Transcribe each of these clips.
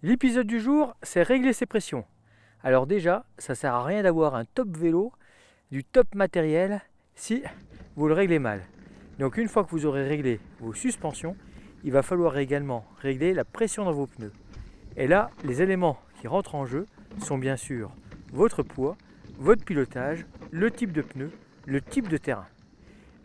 L'épisode du jour, c'est régler ses pressions. Alors déjà, ça sert à rien d'avoir un top vélo, du top matériel, si vous le réglez mal. Donc une fois que vous aurez réglé vos suspensions, il va falloir également régler la pression dans vos pneus. Et là, les éléments qui rentrent en jeu sont bien sûr votre poids, votre pilotage, le type de pneu, le type de terrain.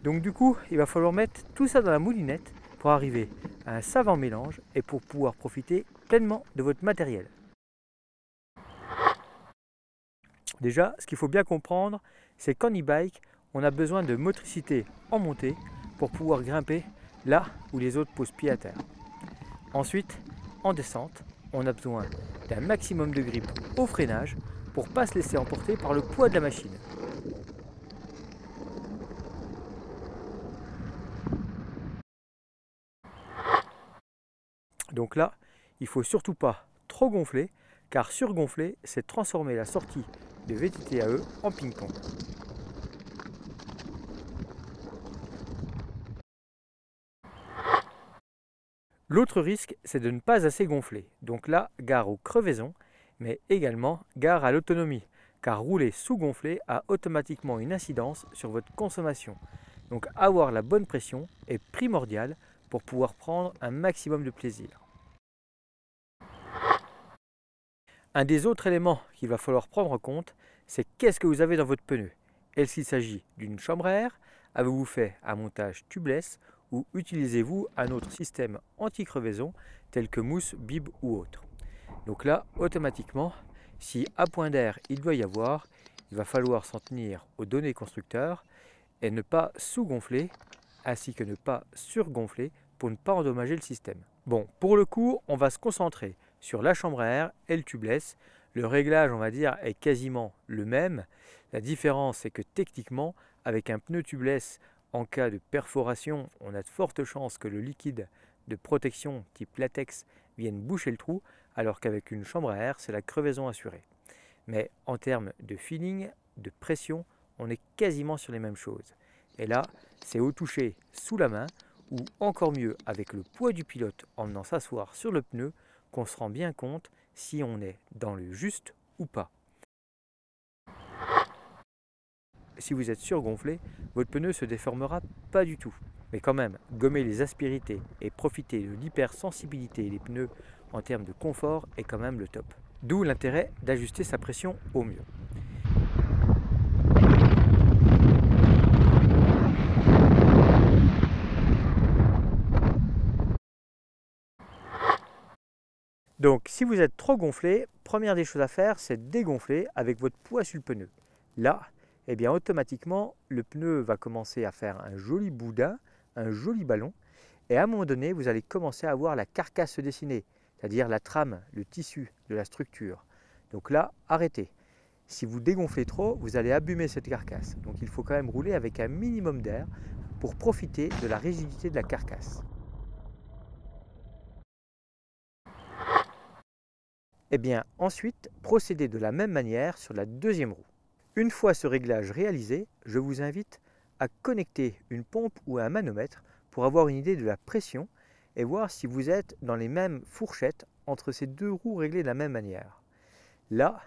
Donc du coup, il va falloir mettre tout ça dans la moulinette pour arriver à un savant mélange et pour pouvoir profiter pleinement de votre matériel. Déjà, ce qu'il faut bien comprendre, c'est qu'en e-bike, on a besoin de motricité en montée pour pouvoir grimper là où les autres posent pied à terre. Ensuite, en descente, on a besoin d'un maximum de grip au freinage pour ne pas se laisser emporter par le poids de la machine. Donc là, il ne faut surtout pas trop gonfler, car surgonfler, c'est transformer la sortie de VTT-AE en ping-pong. L'autre risque, c'est de ne pas assez gonfler. Donc là, gare aux crevaisons, mais également gare à l'autonomie, car rouler sous-gonflé a automatiquement une incidence sur votre consommation. Donc avoir la bonne pression est primordial pour pouvoir prendre un maximum de plaisir. Un des autres éléments qu'il va falloir prendre en compte, c'est qu'est-ce que vous avez dans votre pneu. Est-ce qu'il s'agit d'une chambre à air? Avez-vous fait un montage tubeless ou utilisez-vous un autre système anti-crevaison tel que mousse, bib ou autre? Donc là, automatiquement, si à point d'air il doit y avoir, il va falloir s'en tenir aux données constructeurs et ne pas sous-gonfler ainsi que ne pas surgonfler pour ne pas endommager le système. Bon, pour le coup, on va se concentrer sur la chambre à air et le tubeless. Le réglage, on va dire, est quasiment le même. La différence, c'est que techniquement, avec un pneu tubeless, en cas de perforation, on a de fortes chances que le liquide de protection type latex vienne boucher le trou, alors qu'avec une chambre à air, c'est la crevaison assurée. Mais en termes de feeling, de pression, on est quasiment sur les mêmes choses. Et là, c'est au toucher sous la main, ou encore mieux avec le poids du pilote en venant s'asseoir sur le pneu, qu'on se rend bien compte si on est dans le juste ou pas. Si vous êtes surgonflé, votre pneu ne se déformera pas du tout. Mais quand même, gommer les aspérités et profiter de l'hypersensibilité des pneus en termes de confort est quand même le top. D'où l'intérêt d'ajuster sa pression au mieux. Donc si vous êtes trop gonflé, première des choses à faire, c'est dégonfler avec votre poids sur le pneu. Là, eh bien automatiquement, le pneu va commencer à faire un joli boudin, un joli ballon, et à un moment donné, vous allez commencer à voir la carcasse se dessiner, c'est-à-dire la trame, le tissu de la structure. Donc là, arrêtez. Si vous dégonflez trop, vous allez abîmer cette carcasse. Donc il faut quand même rouler avec un minimum d'air pour profiter de la rigidité de la carcasse. Et bien ensuite, procédez de la même manière sur la deuxième roue. Une fois ce réglage réalisé, je vous invite à connecter une pompe ou un manomètre pour avoir une idée de la pression et voir si vous êtes dans les mêmes fourchettes entre ces deux roues réglées de la même manière. Là,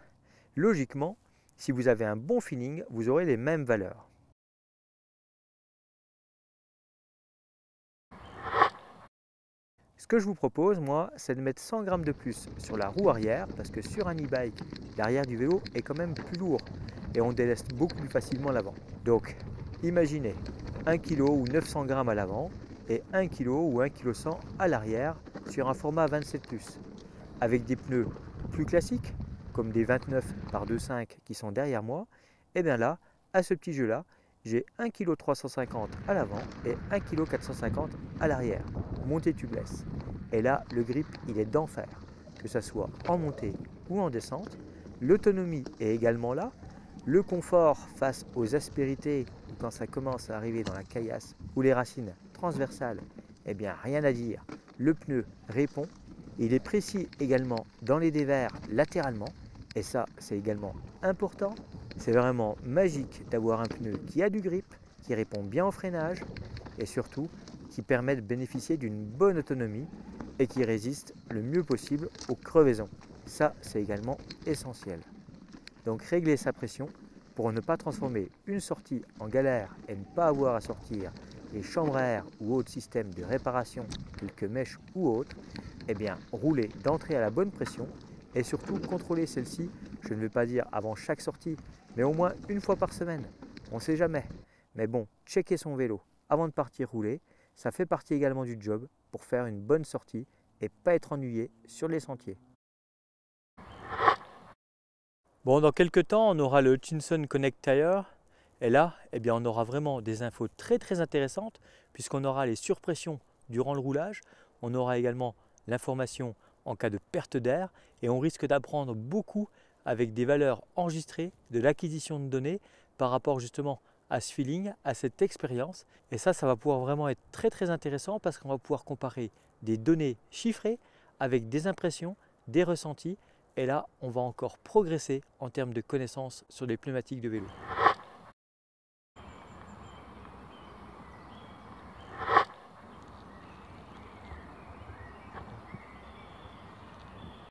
logiquement, si vous avez un bon feeling, vous aurez les mêmes valeurs. Ce que je vous propose, moi, c'est de mettre 100 g de plus sur la roue arrière, parce que sur un e-bike, l'arrière du vélo est quand même plus lourd et on déleste beaucoup plus facilement l'avant. Donc, imaginez 1 kg ou 900 g à l'avant et 1 kg ou 1,1 kg à l'arrière sur un format 27+. Avec des pneus plus classiques, comme des 29 par 2,5 qui sont derrière moi, et bien là, à ce petit jeu-là, j'ai 1,350 kg à l'avant et 1,450 kg à l'arrière, montée tubeless. Et là, le grip, il est d'enfer, que ce soit en montée ou en descente. L'autonomie est également là. Le confort face aux aspérités, quand ça commence à arriver dans la caillasse ou les racines transversales, eh bien rien à dire. Le pneu répond. Il est précis également dans les dévers latéralement. Et ça, c'est également important. C'est vraiment magique d'avoir un pneu qui a du grip, qui répond bien au freinage et surtout qui permet de bénéficier d'une bonne autonomie et qui résiste le mieux possible aux crevaisons. Ça, c'est également essentiel. Donc régler sa pression pour ne pas transformer une sortie en galère et ne pas avoir à sortir les chambres à air ou autres systèmes de réparation tels que mèches ou autres. Eh bien, rouler d'entrée à la bonne pression et surtout contrôler celle-ci, je ne vais pas dire avant chaque sortie, mais au moins une fois par semaine. On ne sait jamais. Mais bon, checker son vélo avant de partir rouler, ça fait partie également du job pour faire une bonne sortie et pas être ennuyé sur les sentiers. Bon, dans quelques temps, on aura le Hutchinson Connect Tire. Et là, eh bien, on aura vraiment des infos très intéressantes puisqu'on aura les surpressions durant le roulage. On aura également l'information en cas de perte d'air et on risque d'apprendre beaucoup avec des valeurs enregistrées de l'acquisition de données par rapport justement à ce feeling, à cette expérience. Et ça va pouvoir vraiment être très intéressant parce qu'on va pouvoir comparer des données chiffrées avec des impressions, des ressentis. Et là, on va encore progresser en termes de connaissances sur les pneumatiques de vélo.